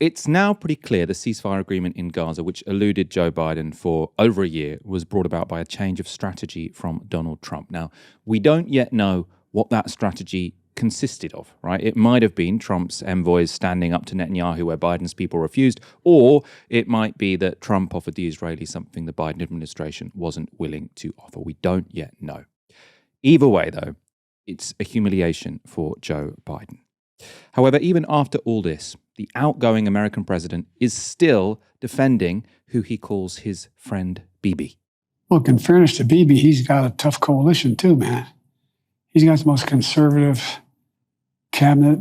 It's now pretty clear the ceasefire agreement in Gaza, which eluded Joe Biden for over a year, was brought about by a change of strategy from Donald Trump. Now, we don't yet know what that strategy consisted of, right? It might have been Trump's envoys standing up to Netanyahu where Biden's people refused, or it might be that Trump offered the Israelis something the Biden administration wasn't willing to offer. We don't yet know. Either way, though, it's a humiliation for Joe Biden. However, even after all this, the outgoing American president is still defending who he calls his friend Bibi. Look, in fairness to Bibi, he's got a tough coalition too, man. He's got the most conservative cabinet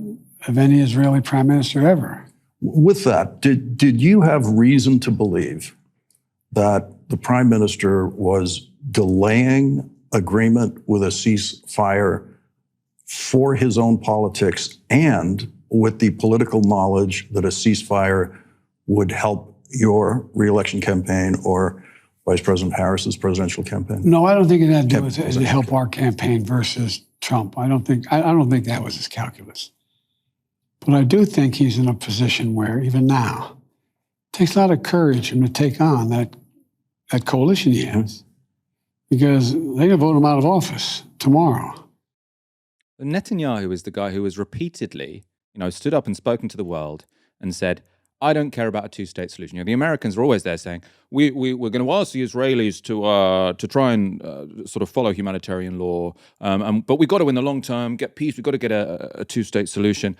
of any Israeli prime minister ever. With that, did you have reason to believe that the prime minister was delaying agreement with a ceasefire for his own politics and with the political knowledge that a ceasefire would help your re-election campaign or Vice President Harris's presidential campaign? No, I don't think it had to do with it to help our campaign versus Trump. I don't think that was his calculus. But I do think he's in a position where, even now, it takes a lot of courage for him to take on that coalition he has, because they're going to vote him out of office tomorrow. Netanyahu is the guy who has repeatedly, stood up and spoken to the world and said, I don't care about a two-state solution. The Americans are always there saying, we're going to ask the Israelis to try and sort of follow humanitarian law, but we've got to, in the long term, get peace. We've got to get a two-state solution.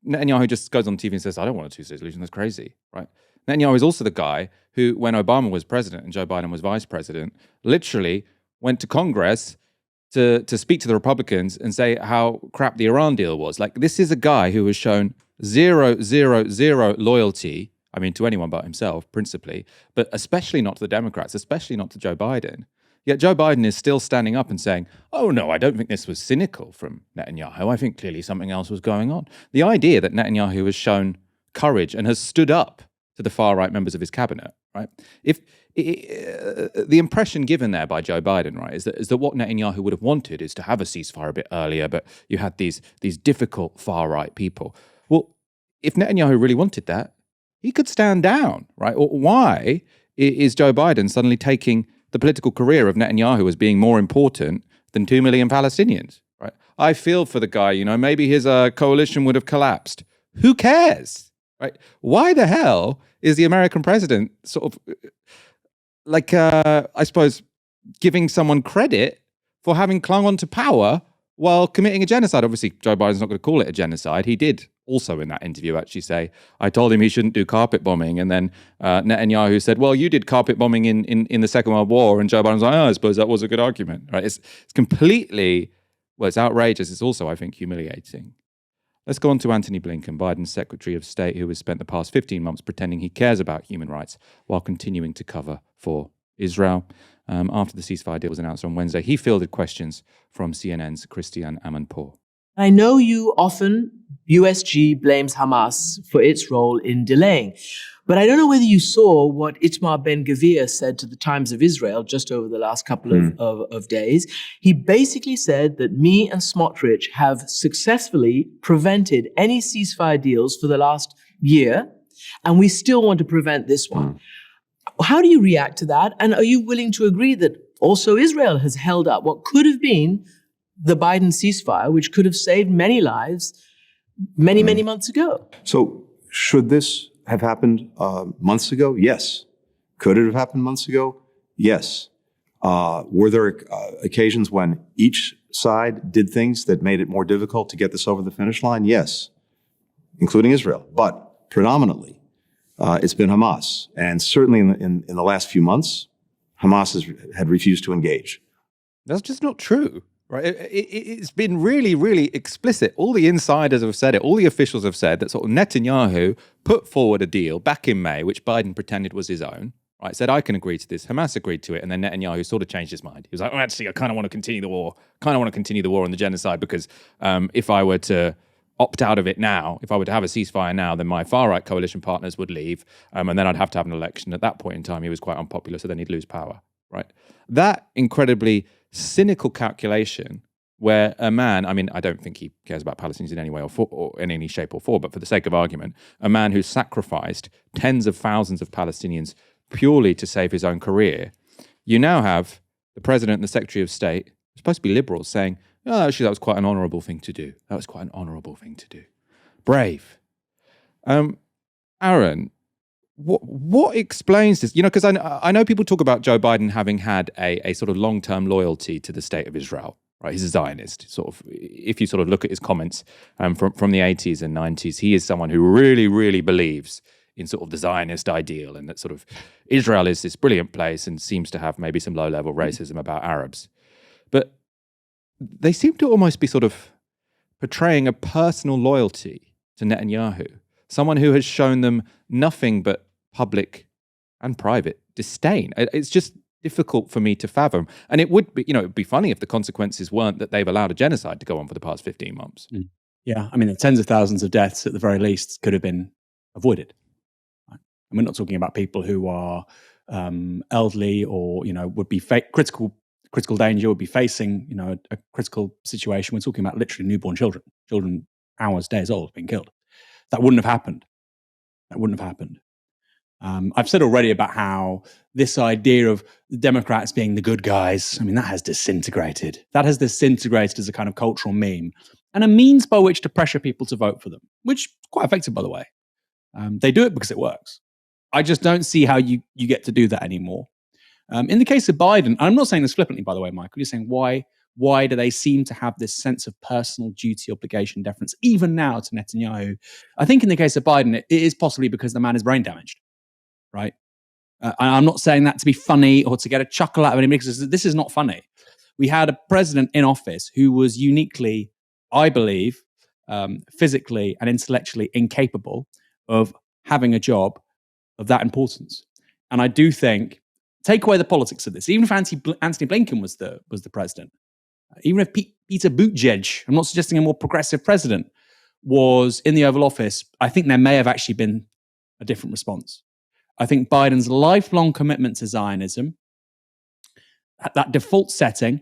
Netanyahu just goes on TV and says, I don't want a two-state solution. That's crazy, right? Netanyahu is also the guy who, when Obama was president and Joe Biden was vice president, literally went to Congress to speak to the Republicans and say how crap the Iran deal was. Like, this is a guy who has shown zero loyalty, to anyone but himself, principally, but especially not to the Democrats, especially not to Joe Biden. Yet Joe Biden is still standing up and saying, oh, no, I don't think this was cynical from Netanyahu. I think clearly something else was going on. The idea that Netanyahu has shown courage and has stood up to the far-right members of his cabinet, right? The impression given there by Joe Biden, right, is that what Netanyahu would have wanted is to have a ceasefire a bit earlier, but you had these difficult far-right people. Well, if Netanyahu really wanted that, he could stand down, right? Or why is Joe Biden suddenly taking the political career of Netanyahu as being more important than 2 million Palestinians, right? I feel for the guy, maybe his coalition would have collapsed. Who cares, right? Why the hell is the American president sort of I suppose, giving someone credit for having clung on to power while committing a genocide? Obviously, Joe Biden's not going to call it a genocide. He did also in that interview actually say, I told him he shouldn't do carpet bombing. And then Netanyahu said, well, you did carpet bombing in the Second World War. And Joe Biden's like, I suppose that was a good argument. Right? It's completely, it's outrageous. It's also, I think, humiliating. Let's go on to Antony Blinken, Biden's Secretary of State, who has spent the past 15 months pretending he cares about human rights while continuing to cover for Israel. After the ceasefire deal was announced on Wednesday, he fielded questions from CNN's Christiane Amanpour. I know USG blames Hamas for its role in delaying, but I don't know whether you saw what Itamar Ben-Gvir said to the Times of Israel just over the last couple of days. He basically said that me and Smotrich have successfully prevented any ceasefire deals for the last year, and we still want to prevent this one. How do you react to that? And are you willing to agree that also Israel has held up what could have been the Biden ceasefire, which could have saved many lives many months ago? So should this have happened months ago? Yes. Could it have happened months ago? Yes. Were there occasions when each side did things that made it more difficult to get this over the finish line? Yes, including Israel. But predominantly, it's been Hamas. And certainly in the last few months, Hamas had refused to engage. That's just not true. Right, it's been really explicit. All the insiders have said it. All the officials have said that sort of Netanyahu put forward a deal back in May, which Biden pretended was his own. Right, said I can agree to this. Hamas agreed to it, and then Netanyahu sort of changed his mind. He was like, actually, I kind of want to continue the war. And the genocide because if I were to opt out of it now, if I were to have a ceasefire now, then my far right coalition partners would leave, and then I'd have to have an election. At that point in time, he was quite unpopular, so then he'd lose power. Right, that incredibly cynical calculation where a man, I mean, I don't think he cares about Palestinians in any way or in any shape or form, but for the sake of argument, a man who sacrificed tens of thousands of Palestinians purely to save his own career, you now have the president and the secretary of state, supposed to be liberals, saying, oh, actually, that was quite an honourable thing to do. That was quite an honourable thing to do. Brave. Aaron, what explains this? You know, because I know people talk about Joe Biden having had a sort of long-term loyalty to the state of Israel, right? He's a Zionist, sort of. If you sort of look at his comments from the 80s and 90s, he is someone who really, really believes in sort of the Zionist ideal, and that sort of Israel is this brilliant place and seems to have maybe some low-level racism about Arabs. But they seem to almost be sort of portraying a personal loyalty to Netanyahu, someone who has shown them nothing but public and private disdain. It's just difficult for me to fathom. And it would be, you know, it'd be funny if the consequences weren't that they've allowed a genocide to go on for the past 15 months. Yeah, I mean, the tens of thousands of deaths at the very least could have been avoided. Right? And we're not talking about people who are elderly or, you know, would be critical danger, would be facing, you know, a critical situation. We're talking about literally newborn children hours, days old being killed. That wouldn't have happened. I've said already about how this idea of the Democrats being the good guys, I mean, that has disintegrated. That has disintegrated as a kind of cultural meme and a means by which to pressure people to vote for them, which is quite effective, by the way. They do it because it works. I just don't see how you get to do that anymore. In the case of Biden, I'm not saying this flippantly, by the way, Michael, you're saying why do they seem to have this sense of personal duty, obligation, deference, even now to Netanyahu? I think in the case of Biden, it is possibly because the man is brain damaged, right? I'm not saying that to be funny or to get a chuckle out of anybody, because this is not funny. We had a president in office who was uniquely, I believe, physically and intellectually incapable of having a job of that importance. And I do think, take away the politics of this, even if Anthony Blinken was the president, even if Peter Buttigieg, I'm not suggesting a more progressive president, was in the Oval Office, I think there may have actually been a different response. I think Biden's lifelong commitment to Zionism, that default setting,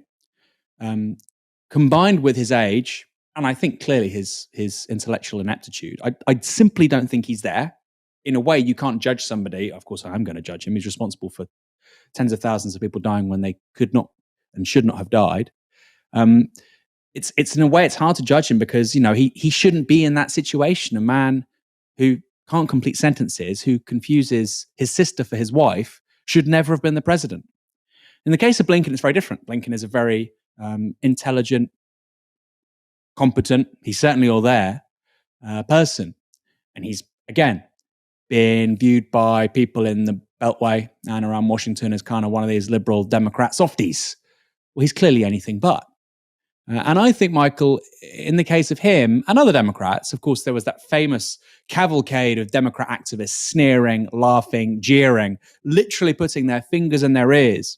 combined with his age, and I think clearly his intellectual ineptitude, I simply don't think he's there. In a way, you can't judge somebody. Of course, I am going to judge him. He's responsible for tens of thousands of people dying when they could not and should not have died. It's in a way, it's hard to judge him because, you know, he shouldn't be in that situation. A man who can't complete sentences, who confuses his sister for his wife, should never have been the president. In the case of Blinken, it's very different. Blinken is a very intelligent, competent, he's certainly all there person. And he's, again, been viewed by people in the Beltway and around Washington as kind of one of these liberal Democrat softies. Well, he's clearly anything but. And I think, Michael, in the case of him and other Democrats, of course, there was that famous cavalcade of Democrat activists sneering, laughing, jeering, literally putting their fingers in their ears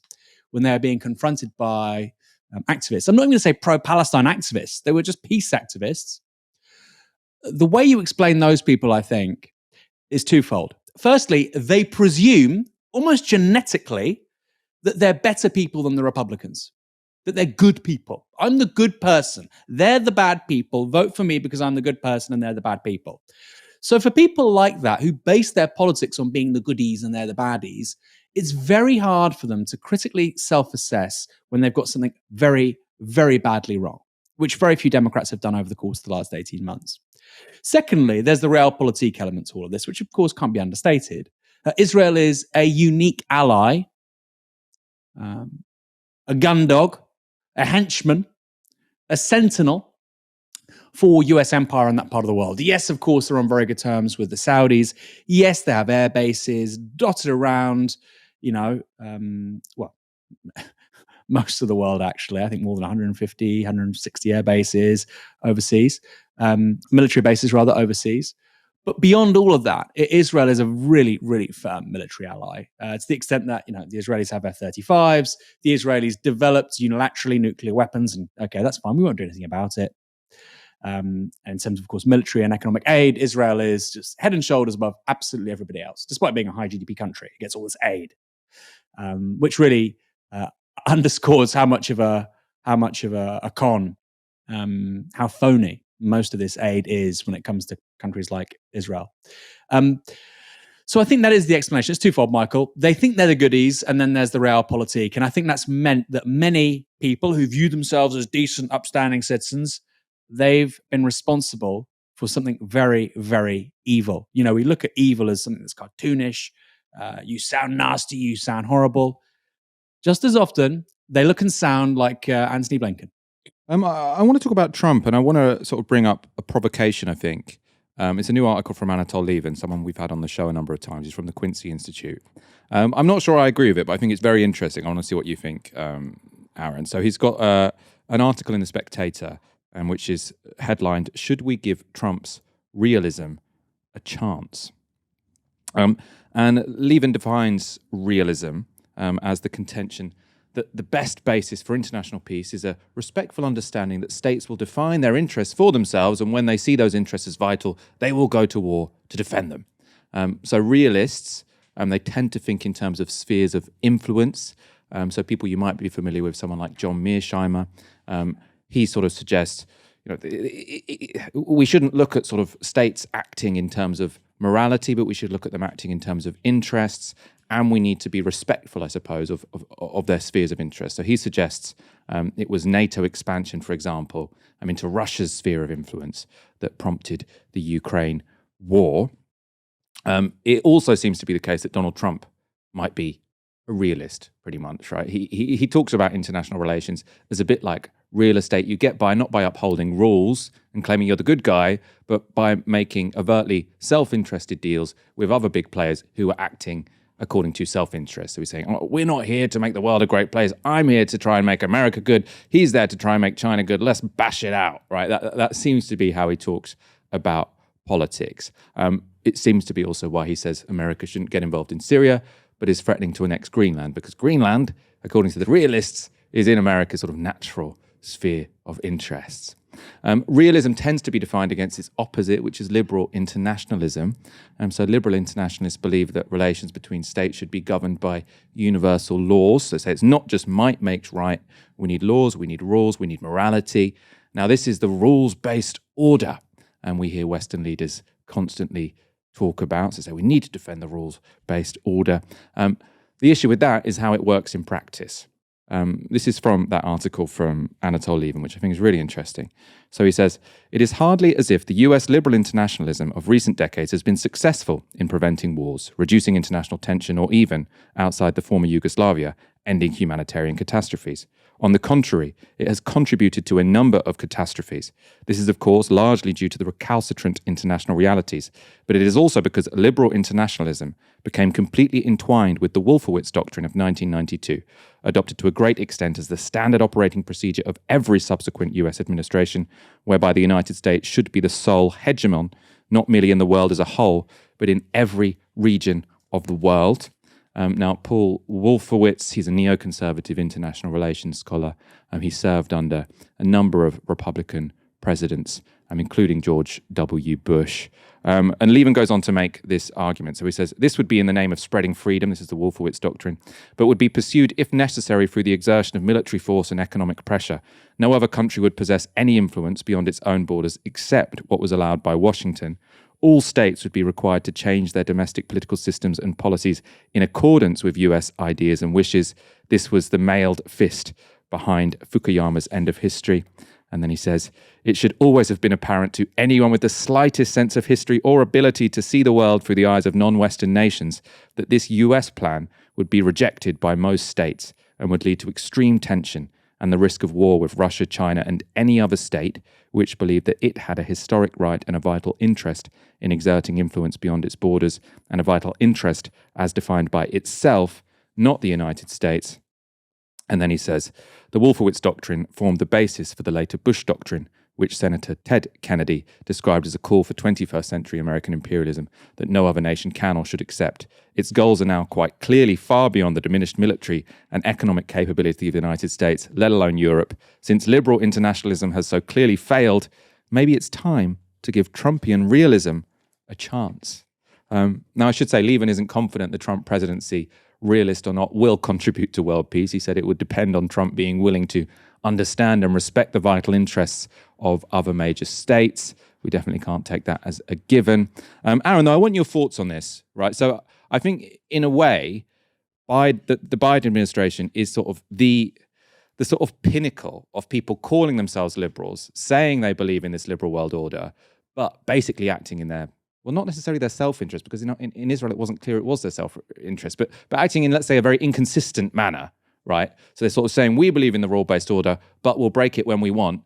when they were being confronted by activists. I'm not even going to say pro-Palestine activists. They were just peace activists. The way you explain those people, I think, is twofold. Firstly, they presume, almost genetically, that they're better people than the Republicans, that they're good people. I'm the good person. They're the bad people. Vote for me because I'm the good person and they're the bad people. So for people like that, who base their politics on being the goodies and they're the baddies, it's very hard for them to critically self-assess when they've got something very, very badly wrong, which very few Democrats have done over the course of the last 18 months. Secondly, there's the realpolitik element to all of this, which of course can't be understated. Israel is a unique ally, a gun dog, a henchman, a sentinel for US empire in that part of the world. Yes, of course, they're on very good terms with the Saudis. Yes, they have air bases dotted around, you know, most of the world, actually. I think more than 150, 160 air bases overseas, military bases rather overseas. But beyond all of that, Israel is a really, really firm military ally. To the extent that, you know, the Israelis have F-35s, the Israelis developed unilaterally nuclear weapons, and okay, that's fine. We won't do anything about it. And in terms of course, military and economic aid, Israel is just head and shoulders above absolutely everybody else, despite being a high GDP country. It gets all this aid, which really underscores how much of a con how phony most of this aid is when it comes to countries like Israel. So I think that is the explanation. It's twofold, Michael. They think they're the goodies, and then there's the realpolitik. And I think that's meant that many people who view themselves as decent, upstanding citizens, they've been responsible for something very, very evil. You know, we look at evil as something that's cartoonish. You sound nasty, you sound horrible. Just as often, they look and sound like Anthony Blinken. I want to talk about Trump, and I want to sort of bring up a provocation, I think. It's a new article from Anatol Lieven, someone we've had on the show a number of times. He's from the Quincy Institute. I'm not sure I agree with it, but I think it's very interesting. I want to see what you think, Aaron. So he's got an article in The Spectator, which is headlined, "Should we give Trump's realism a chance?" And Lieven defines realism as the contention that the best basis for international peace is a respectful understanding that states will define their interests for themselves, and when they see those interests as vital, they will go to war to defend them. So realists, they tend to think in terms of spheres of influence. So people you might be familiar with, someone like John Mearsheimer, he sort of suggests, we shouldn't look at sort of states acting in terms of morality, but we should look at them acting in terms of interests. And we need to be respectful, I suppose, of their spheres of interest. So he suggests it was NATO expansion, for example, into Russia's sphere of influence that prompted the Ukraine war. It also seems to be the case that Donald Trump might be a realist, pretty much, right? He talks about international relations as a bit like real estate. You get by not by upholding rules and claiming you're the good guy, but by making overtly self-interested deals with other big players who are acting according to self-interest. So he's saying, we're not here to make the world a great place. I'm here to try and make America good. He's there to try and make China good. Let's bash it out, right? That seems to be how he talks about politics. It seems to be also why he says America shouldn't get involved in Syria, but is threatening to annex Greenland, because Greenland, according to the realists, is in America's sort of natural sphere of interests. Realism tends to be defined against its opposite, which is liberal internationalism. So liberal internationalists believe that relations between states should be governed by universal laws. So say it's not just might makes right. We need laws, we need rules, we need morality. Now this is the rules-based order, and we hear Western leaders constantly talk about. So say we need to defend the rules-based order. The issue with that is how it works in practice. This is from that article from Anatol Lieven, which I think is really interesting. So he says, it is hardly as if the US liberal internationalism of recent decades has been successful in preventing wars, reducing international tension, or even, outside the former Yugoslavia, ending humanitarian catastrophes. On the contrary, it has contributed to a number of catastrophes. This is, of course, largely due to the recalcitrant international realities, but it is also because liberal internationalism became completely entwined with the Wolfowitz Doctrine of 1992, adopted to a great extent as the standard operating procedure of every subsequent US administration, whereby the United States should be the sole hegemon, not merely in the world as a whole, but in every region of the world. Now, Paul Wolfowitz, he's a neoconservative international relations scholar. He served under a number of Republican presidents, including George W. Bush. And Lieven goes on to make this argument. So he says, this would be in the name of spreading freedom, this is the Wolfowitz Doctrine, but would be pursued, if necessary, through the exertion of military force and economic pressure. No other country would possess any influence beyond its own borders except what was allowed by Washington. All states would be required to change their domestic political systems and policies in accordance with US ideas and wishes. This was the mailed fist behind Fukuyama's end of history. And then he says, it should always have been apparent to anyone with the slightest sense of history or ability to see the world through the eyes of non-Western nations that this US plan would be rejected by most states and would lead to extreme tension and the risk of war with Russia, China, and any other state which believed that it had a historic right and a vital interest in exerting influence beyond its borders, and a vital interest as defined by itself, not the United States. And then he says, the Wolfowitz Doctrine formed the basis for the later Bush Doctrine, which Senator Ted Kennedy described as a call for 21st century American imperialism that no other nation can or should accept. Its goals are now quite clearly far beyond the diminished military and economic capability of the United States, let alone Europe. Since liberal internationalism has so clearly failed, maybe it's time to give Trumpian realism a chance. Now, I should say Lieven isn't confident the Trump presidency realist or not, will contribute to world peace. He said it would depend on Trump being willing to understand and respect the vital interests of other major states. We definitely can't take that as a given. Aaron, though, I want your thoughts on this, right? So I think, in a way, the Biden administration is sort of the sort of pinnacle of people calling themselves liberals, saying they believe in this liberal world order, but basically acting in their, well, not necessarily their self-interest, because in Israel it wasn't clear it was their self-interest, but acting in, let's say, a very inconsistent manner, right? So they're sort of saying, we believe in the rule-based order, but we'll break it when we want.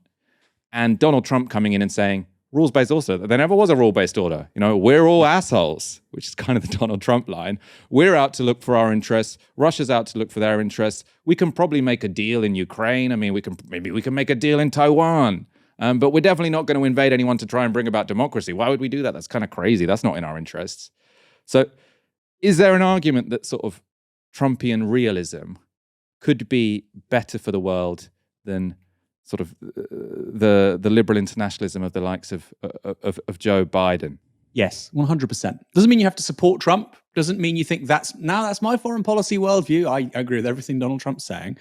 And Donald Trump coming in and saying, rules-based also, there never was a rule-based order. We're all assholes, which is kind of the Donald Trump line. We're out to look for our interests. Russia's out to look for their interests. We can probably make a deal in Ukraine. I mean, maybe we can make a deal in Taiwan. But we're definitely not going to invade anyone to try and bring about democracy. Why would we do that? That's kind of crazy. That's not in our interests. So is there an argument that sort of Trumpian realism could be better for the world than sort of the liberal internationalism of the likes of Joe Biden? Yes, 100%. Doesn't mean you have to support Trump. Doesn't mean you think that's my foreign policy worldview. I agree with everything Donald Trump's saying.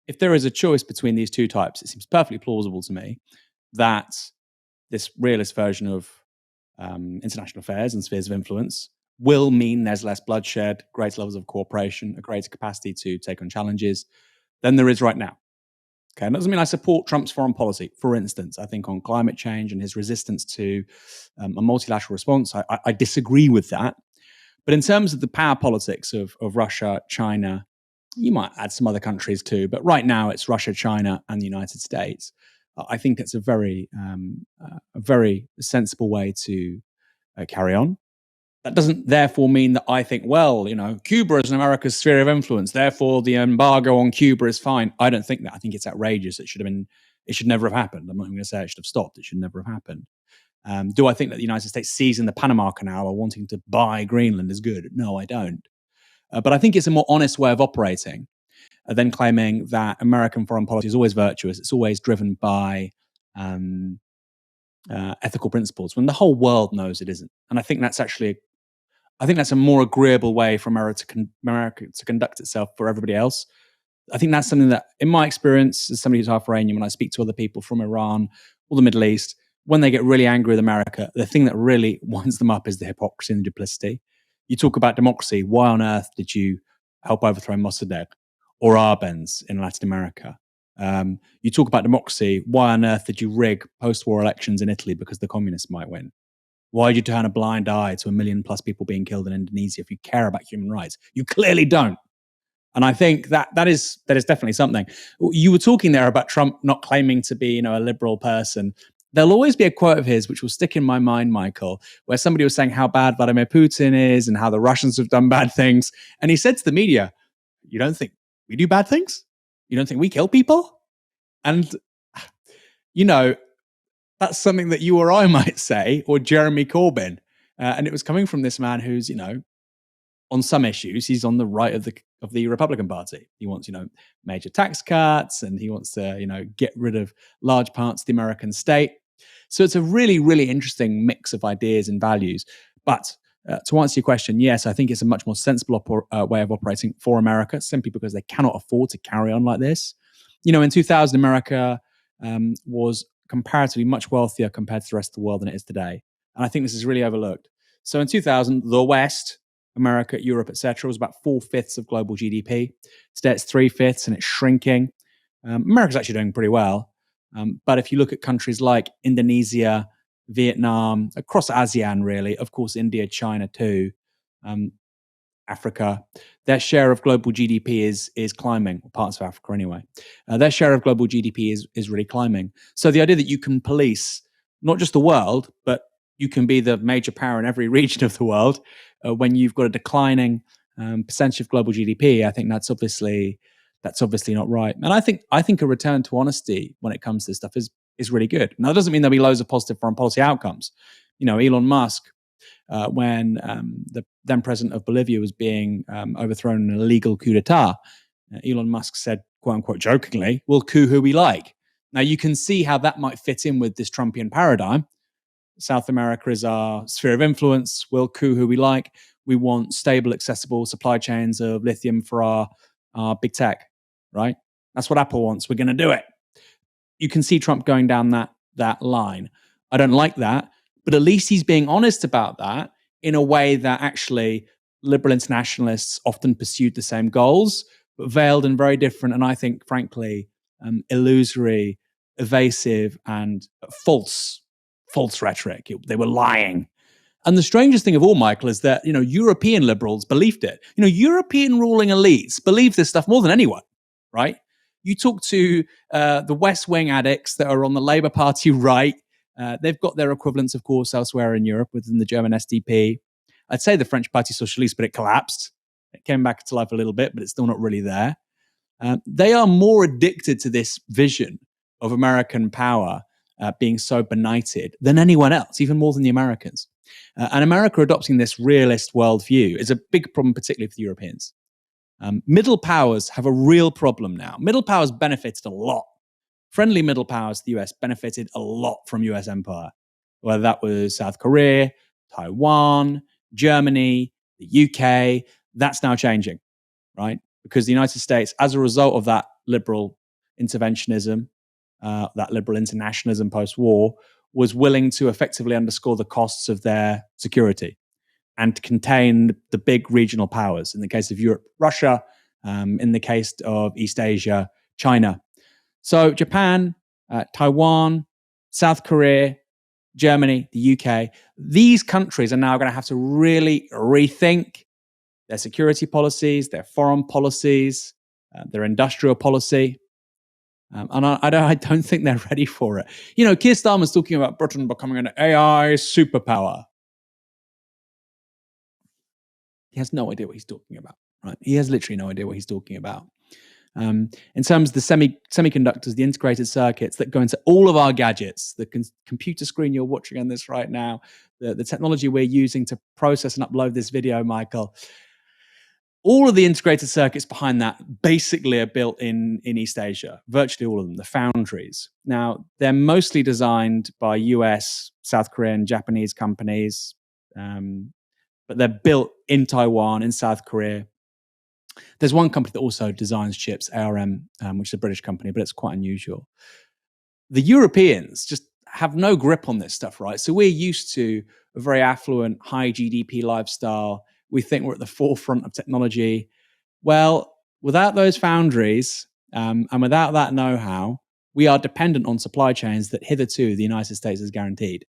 If there is a choice between these two types, it seems perfectly plausible to me that this realist version of international affairs and spheres of influence will mean there's less bloodshed, greater levels of cooperation, a greater capacity to take on challenges than there is right now. Okay, and that doesn't mean I support Trump's foreign policy. For instance, I think on climate change and his resistance to a multilateral response, I disagree with that. But in terms of the power politics of Russia, China, you might add some other countries too, but right now it's Russia, China, and the United States. I think it's a very sensible way to carry on. That doesn't therefore mean that I think, well, Cuba is America's sphere of influence, therefore the embargo on Cuba is fine. I don't think that. I think it's outrageous. It should never have happened. I'm not even going to say it should have stopped. It should never have happened. Do I think that the United States seizing the Panama Canal or wanting to buy Greenland is good? No, I don't. But I think it's a more honest way of operating than claiming that American foreign policy is always virtuous. It's always driven by ethical principles, when the whole world knows it isn't. And I think that's a more agreeable way for America to conduct itself for everybody else. I think that's something that, in my experience, as somebody who's half Iranian, when I speak to other people from Iran or the Middle East, when they get really angry with America, the thing that really winds them up is the hypocrisy and the duplicity. You talk about democracy. Why on earth did you help overthrow Mossadegh or Arbenz in Latin America? You talk about democracy. Why on earth did you rig post-war elections in Italy because the communists might win? Why did you turn a blind eye to 1 million plus people being killed in Indonesia if you care about human rights? You clearly don't. And I think that is definitely something. You were talking there about Trump not claiming to be, a liberal person. There'll always be a quote of his which will stick in my mind, Michael, where somebody was saying how bad Vladimir Putin is and how the Russians have done bad things. And he said to the media, you don't think we do bad things? You don't think we kill people? And, that's something that you or I might say, or Jeremy Corbyn. And it was coming from this man who's, on some issues, he's on the right of the Republican Party. He wants, major tax cuts, and he wants to, get rid of large parts of the American state. So it's a really, really interesting mix of ideas and values. But to answer your question, yes, I think it's a much more sensible way of operating for America, simply because they cannot afford to carry on like this. In 2000, America was comparatively much wealthier compared to the rest of the world than it is today. And I think this is really overlooked. So in 2000, the West, America, Europe, etc., was about 4/5 of global GDP. Today it's 3/5 and it's shrinking. America's actually doing pretty well. But if you look at countries like Indonesia, Vietnam, across ASEAN really, of course India, China too, Africa, their share of global GDP is climbing, or parts of Africa anyway. Their share of global GDP is really climbing. So the idea that you can police not just the world, but you can be the major power in every region of the world when you've got a declining percentage of global GDP, I think that's obviously not right. And I think a return to honesty when it comes to this stuff is really good. Now, that doesn't mean there'll be loads of positive foreign policy outcomes. Elon Musk, when the then president of Bolivia was being overthrown in an illegal coup d'etat, Elon Musk said, quote unquote, jokingly, we'll coup who we like. Now, you can see how that might fit in with this Trumpian paradigm. South America is our sphere of influence. We'll coup who we like. We want stable, accessible supply chains of lithium for our big tech, right? That's what Apple wants. We're going to do it. You can see Trump going down that line. I don't like that, but at least he's being honest about that in a way that actually liberal internationalists often pursued the same goals, but veiled in very different, and I think, frankly, illusory, evasive, and false rhetoric. They were lying. And the strangest thing of all, Michael, is that European liberals believed it. European ruling elites believe this stuff more than anyone, right? You talk to the West Wing addicts that are on the Labour Party right. They've got their equivalents, of course, elsewhere in Europe within the German SDP. I'd say the French Parti Socialiste, but it collapsed. It came back to life a little bit, but it's still not really there. They are more addicted to this vision of American power being so benighted than anyone else, even more than the Americans. And America adopting this realist worldview is a big problem, particularly for the Europeans. Middle powers have a real problem now. Middle powers benefited a lot. Friendly middle powers to the US benefited a lot from US empire, whether that was South Korea, Taiwan, Germany, the UK. That's now changing, right? Because the United States, as a result of that liberal interventionism, that liberal internationalism post-war, was willing to effectively underscore the costs of their security and contain the big regional powers. In the case of Europe, Russia. In the case of East Asia, China. So Japan, Taiwan, South Korea, Germany, the UK, these countries are now going to have to really rethink their security policies, their foreign policies, their industrial policy. And I don't think they're ready for it. Keir Starmer's talking about Britain becoming an AI superpower. He has no idea what he's talking about, right? He has literally no idea what he's talking about. In terms of the semiconductors, the integrated circuits that go into all of our gadgets, the computer screen you're watching on this right now, the technology we're using to process and upload this video, Michael, all of the integrated circuits behind that basically are built in East Asia, virtually all of them, the foundries. Now, they're mostly designed by US, South Korean, Japanese companies, but they're built in Taiwan, in South Korea. There's one company that also designs chips, ARM, which is a British company, but it's quite unusual. The Europeans just have no grip on this stuff, right? So we're used to a very affluent, high GDP lifestyle. We think we're at the forefront of technology. Well, without those foundries and without that know-how, we are dependent on supply chains that hitherto the United States has guaranteed.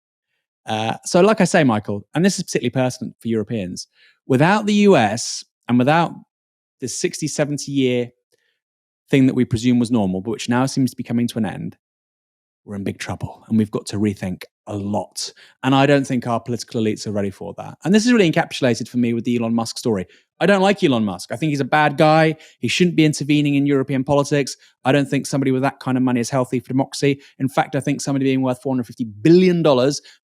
So like I say, Michael, and this is particularly pertinent for Europeans, without the US and without this 60, 70-year thing that we presume was normal, but which now seems to be coming to an end, we're in big trouble. And we've got to rethink a lot. And I don't think our political elites are ready for that. And this is really encapsulated for me with the Elon Musk story. I don't like Elon Musk. I think he's a bad guy. He shouldn't be intervening in European politics. I don't think somebody with that kind of money is healthy for democracy. In fact, I think somebody being worth $450 billion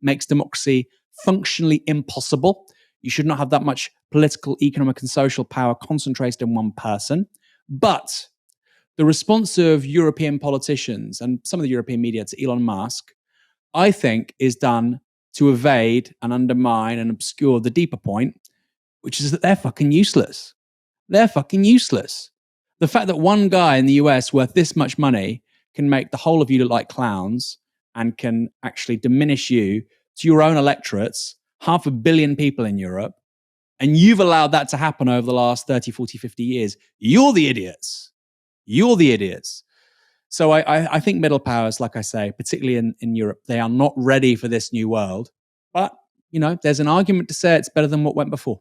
makes democracy functionally impossible. You should not have that much political, economic, and social power concentrated in one person. But the response of European politicians and some of the European media to Elon Musk, I think, is done to evade and undermine and obscure the deeper point, which is that they're fucking useless. They're fucking useless. The fact that one guy in the US worth this much money can make the whole of you look like clowns and can actually diminish you to your own electorates, 500 million people in Europe, and you've allowed that to happen over the last 30, 40, 50 years, you're the idiots. You're the idiots. So I think middle powers, like I say, particularly in Europe, they are not ready for this new world. But, there's an argument to say it's better than what went before.